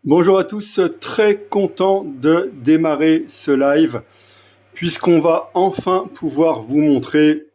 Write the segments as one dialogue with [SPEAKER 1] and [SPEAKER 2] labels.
[SPEAKER 1] Bonjour à tous, très content de démarrer ce live puisqu'on va enfin pouvoir vous montrer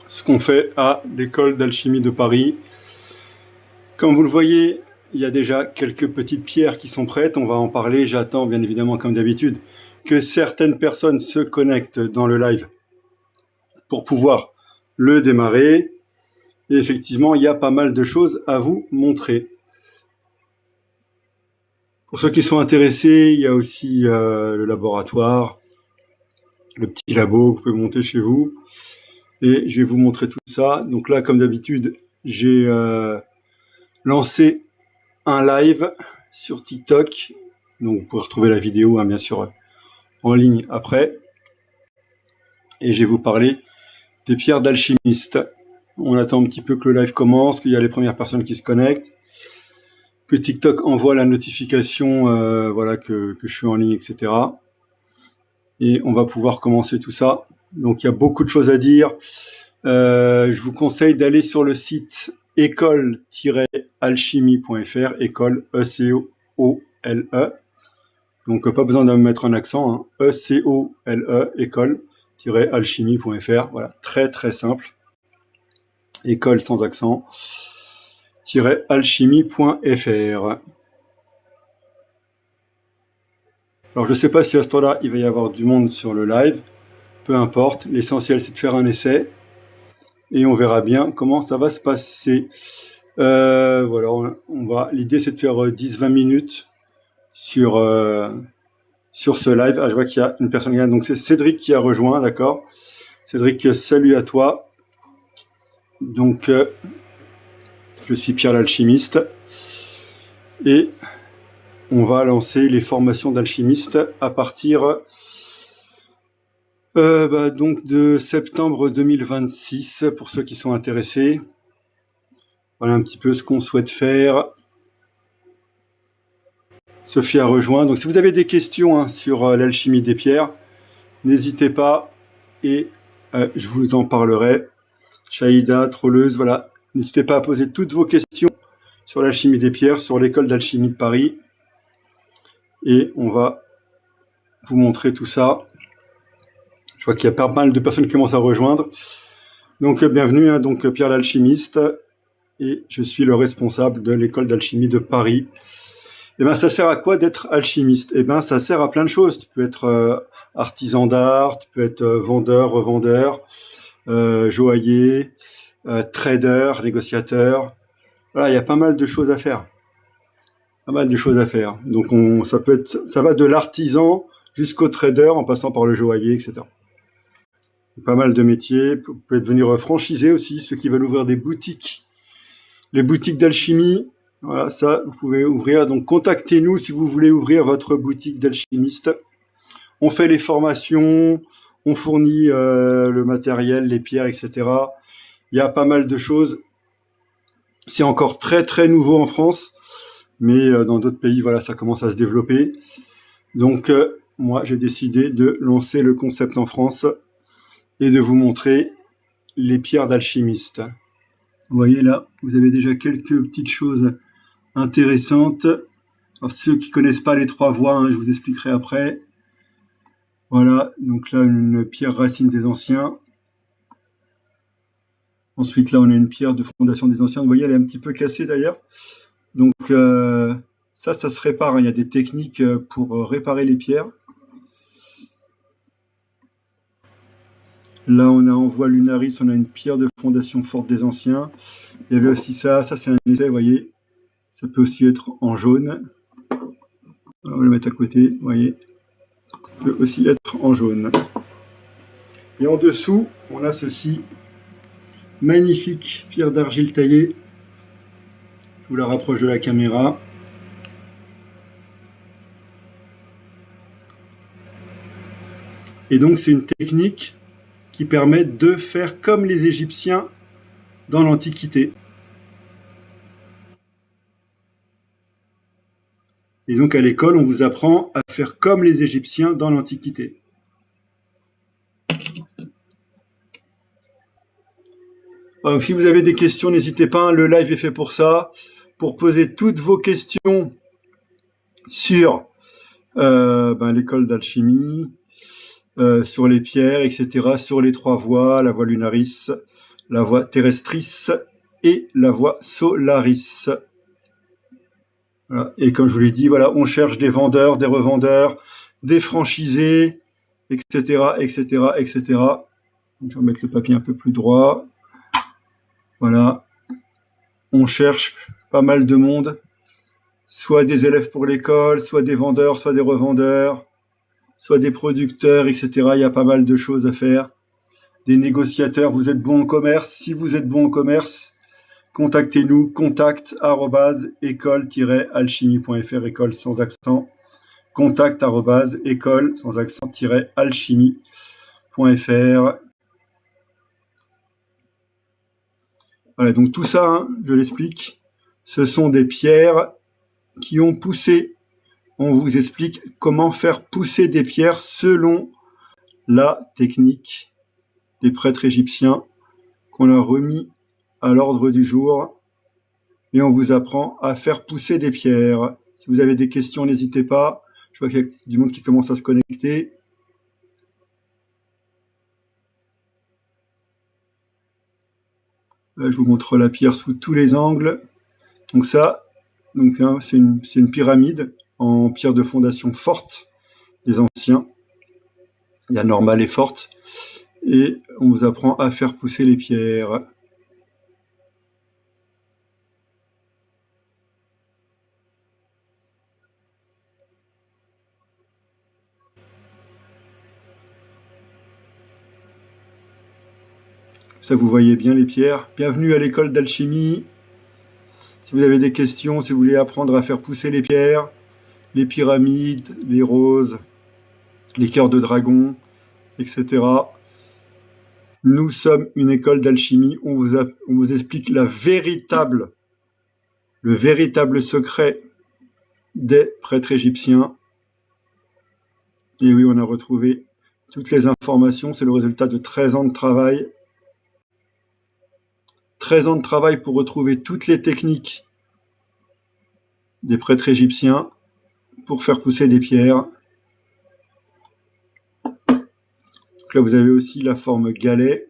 [SPEAKER 1] ce qu'on fait à l'école d'alchimie de Paris. Comme vous le voyez, il y a déjà quelques petites pierres qui sont prêtes, on va en parler. J'attends bien évidemment comme d'habitude que certaines personnes se connectent dans le live pour pouvoir le démarrer. Et effectivement, il y a pas mal de choses à vous montrer. Pour ceux qui sont intéressés, il y a aussi le laboratoire, le petit labo que vous pouvez monter chez vous. Et je vais vous montrer tout ça. Donc là, comme d'habitude, j'ai lancé un live sur TikTok. Donc vous pouvez retrouver la vidéo, bien sûr, en ligne après. Et je vais vous parler des pierres d'alchimiste. On attend un petit peu que le live commence, qu'il y a les premières personnes qui se connectent, que TikTok envoie la notification voilà, que je suis en ligne, etc. Et on va pouvoir commencer tout ça. Donc il y a beaucoup de choses à dire. Je vous conseille d'aller sur le site école-alchimie.fr, école E-C-O-L-E. Donc pas besoin de mettre un accent, E-C-O-L-E, école-alchimie.fr. Voilà, très très simple. École sans accent, alchimie.fr. Alors je ne sais pas si à ce temps-là, il va y avoir du monde sur le live. Peu importe, l'essentiel c'est de faire un essai. Et on verra bien comment ça va se passer. Voilà, l'idée c'est de faire 10-20 minutes sur ce live. Ah, je vois qu'il y a une personne qui a, donc c'est Cédric qui a rejoint, d'accord. Cédric, salut à toi. Donc, je suis Pierre l'alchimiste. Et on va lancer les formations d'alchimistes à partir donc de septembre 2026, pour ceux qui sont intéressés. Voilà un petit peu ce qu'on souhaite faire. Sophie a rejoint. Donc si vous avez des questions sur l'alchimie des pierres, n'hésitez pas et je vous en parlerai. Shaïda, trolleuse, voilà. N'hésitez pas à poser toutes vos questions sur l'alchimie des pierres, sur l'école d'alchimie de Paris. Et on va vous montrer tout ça. Je vois qu'il y a pas mal de personnes qui commencent à rejoindre. Donc bienvenue, donc Pierre l'alchimiste. Et je suis le responsable de l'école d'alchimie de Paris. Eh ben, ça sert à quoi d'être alchimiste? Eh ben, ça sert à plein de choses. Tu peux être artisan d'art, tu peux être vendeur, revendeur, joaillier, trader, négociateur. Voilà, il y a pas mal de choses à faire. Pas mal de choses à faire. Donc, ça va de l'artisan jusqu'au trader en passant par le joaillier, etc. Pas mal de métiers. Vous pouvez devenir franchisé aussi, ceux qui veulent ouvrir des boutiques. Les boutiques d'alchimie. Voilà, ça, vous pouvez ouvrir. Donc, contactez-nous si vous voulez ouvrir votre boutique d'alchimiste. On fait les formations, on fournit le matériel, les pierres, etc. Il y a pas mal de choses. C'est encore très, très nouveau en France, mais dans d'autres pays, voilà, ça commence à se développer. Donc, moi, j'ai décidé de lancer le concept en France et de vous montrer les pierres d'alchimiste. Vous voyez là, vous avez déjà quelques petites choses intéressantes. Alors, ceux qui connaissent pas les trois voies, je vous expliquerai après. Voilà, donc là, une pierre racine des anciens. Ensuite, là, on a une pierre de fondation des anciens. Vous voyez, elle est un petit peu cassée d'ailleurs. Donc, ça se répare. Il y a des techniques pour réparer les pierres. Là, on a en voie lunaris, on a une pierre de fondation forte des anciens. Il y avait aussi ça c'est un essai, vous voyez. Ça peut aussi être en jaune. On va le mettre à côté, vous voyez. Ça peut aussi être en jaune. Et en dessous, on a ceci. Magnifique pierre d'argile taillée. Je vous la rapproche de la caméra. Et donc, c'est une technique qui permet de faire comme les Égyptiens dans l'Antiquité. Et donc, à l'école, on vous apprend à faire comme les Égyptiens dans l'Antiquité. Donc, si vous avez des questions, n'hésitez pas. Le live est fait pour ça. Pour poser toutes vos questions sur l'école d'alchimie, sur les pierres, etc., sur les 3 voies, la voie lunaris, la voie terrestris et la voie solaris. Voilà. Et comme je vous l'ai dit, voilà, on cherche des vendeurs, des revendeurs, des franchisés, etc., etc., etc. Je vais remettre le papier un peu plus droit. Voilà. On cherche pas mal de monde, soit des élèves pour l'école, soit des vendeurs, soit des revendeurs, soit des producteurs, etc. Il y a pas mal de choses à faire. Des négociateurs, vous êtes bon en commerce. Si vous êtes bon en commerce, contactez-nous, contact@école-alchimie.fr, école sans accent, contact@école sans accent-alchimie.fr. Voilà, donc tout ça, je l'explique, ce sont des pierres qui ont poussé. On vous explique comment faire pousser des pierres selon la technique des prêtres égyptiens qu'on a remis à l'ordre du jour, et on vous apprend à faire pousser des pierres. Si vous avez des questions, n'hésitez pas. Je vois qu'il y a du monde qui commence à se connecter. Là, je vous montre la pierre sous tous les angles. Donc ça, c'est une pyramide en pierre de fondation forte des anciens. Il y a normale et forte. Et on vous apprend à faire pousser les pierres. Ça, vous voyez bien les pierres. Bienvenue à l'école d'alchimie. Si vous avez des questions, si vous voulez apprendre à faire pousser les pierres, les pyramides, les roses, les cœurs de dragon, etc. Nous sommes une école d'alchimie. On vous explique le véritable secret des prêtres égyptiens. Et oui, on a retrouvé toutes les informations. C'est le résultat de 13 ans de travail. 13 ans de travail pour retrouver toutes les techniques des prêtres égyptiens pour faire pousser des pierres. Donc là, vous avez aussi la forme galet,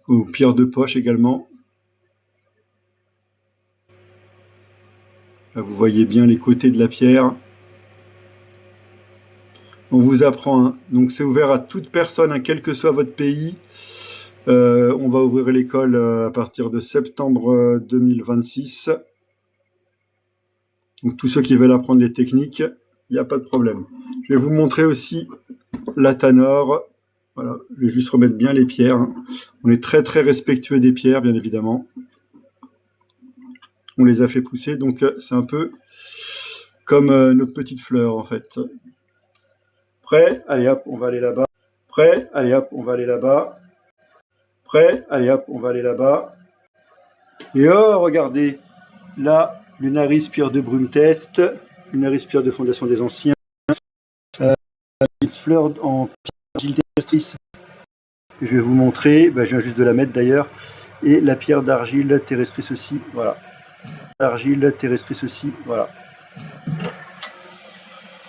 [SPEAKER 1] ou pierre de poche également. Là, vous voyez bien les côtés de la pierre. On vous apprend, donc c'est ouvert à toute personne, quel que soit votre pays. On va ouvrir l'école à partir de septembre 2026. Donc tous ceux qui veulent apprendre les techniques, il n'y a pas de problème. Je vais vous montrer aussi la Tanor. Voilà, je vais juste remettre bien les pierres. On est très très respectueux des pierres, bien évidemment. On les a fait pousser, donc c'est un peu comme nos petites fleurs en fait. Prêt? Allez hop, on va aller là-bas. Prêt? Allez hop, on va aller là-bas. Prêt? Allez hop, on va aller là-bas. Et oh, regardez, là, Lunaris pierre de Brumtest, Lunaris pierre de fondation des anciens, une fleur en pierre terrestris que je vais vous montrer, je viens juste de la mettre d'ailleurs, et la pierre d'argile terrestris aussi, voilà. Argile terrestris aussi, voilà.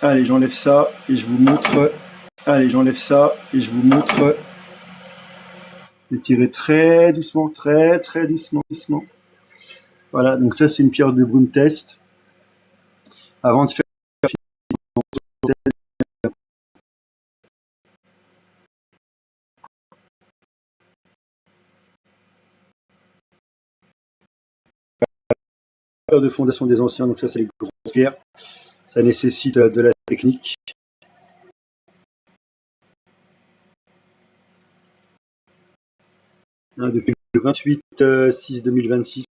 [SPEAKER 1] Allez, j'enlève ça et je vous montre. Allez, j'enlève ça et je vous montre. Étirez très doucement, très très doucement, doucement. Voilà, donc ça c'est une pierre de Brumtest. Avant de faire de fondation des anciens, donc ça c'est les grosses pierres. Ça nécessite de la technique. Depuis le 28/6/2026.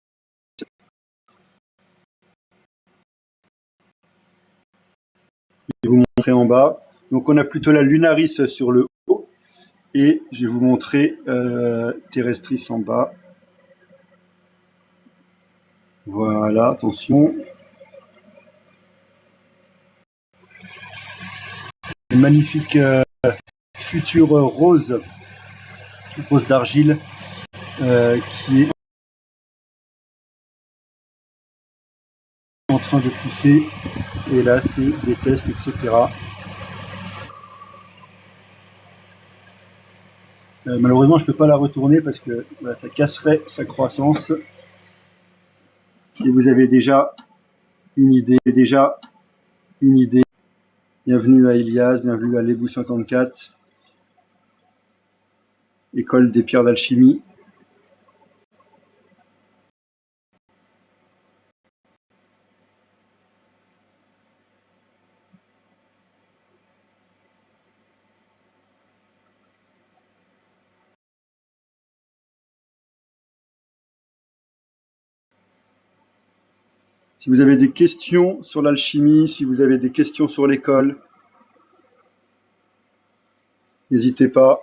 [SPEAKER 1] Je vais vous montrer en bas. Donc on a plutôt la Lunaris sur le haut et je vais vous montrer Terrestris en bas. Voilà, attention. Une magnifique future rose d'argile qui est en train de pousser. Et là, c'est des tests, etc. Malheureusement, je ne peux pas la retourner parce que voilà, ça casserait sa croissance. Si vous avez déjà une idée, bienvenue à Ilias, bienvenue à l'Ebou 54, école des pierres d'alchimie. Si vous avez des questions sur l'alchimie, si vous avez des questions sur l'école, n'hésitez pas.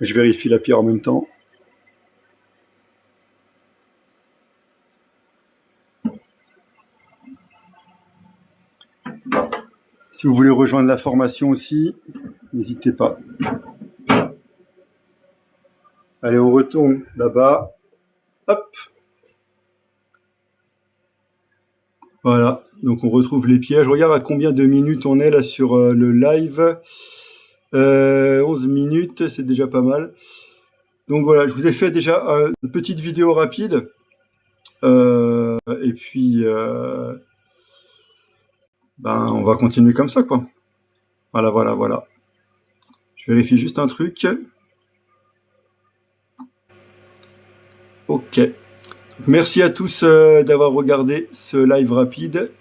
[SPEAKER 1] Je vérifie la pierre en même temps. Si vous voulez rejoindre la formation aussi, n'hésitez pas. Allez, on retourne là-bas. Hop. Voilà, donc on retrouve les pièges. Je regarde à combien de minutes on est là sur le live. 11 minutes, c'est déjà pas mal. Donc voilà, je vous ai fait déjà une petite vidéo rapide. Et puis, on va continuer comme ça, quoi. Voilà. Je vérifie juste un truc. Ok. Merci à tous d'avoir regardé ce live rapide.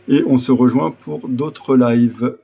[SPEAKER 1] Et on se rejoint pour d'autres lives.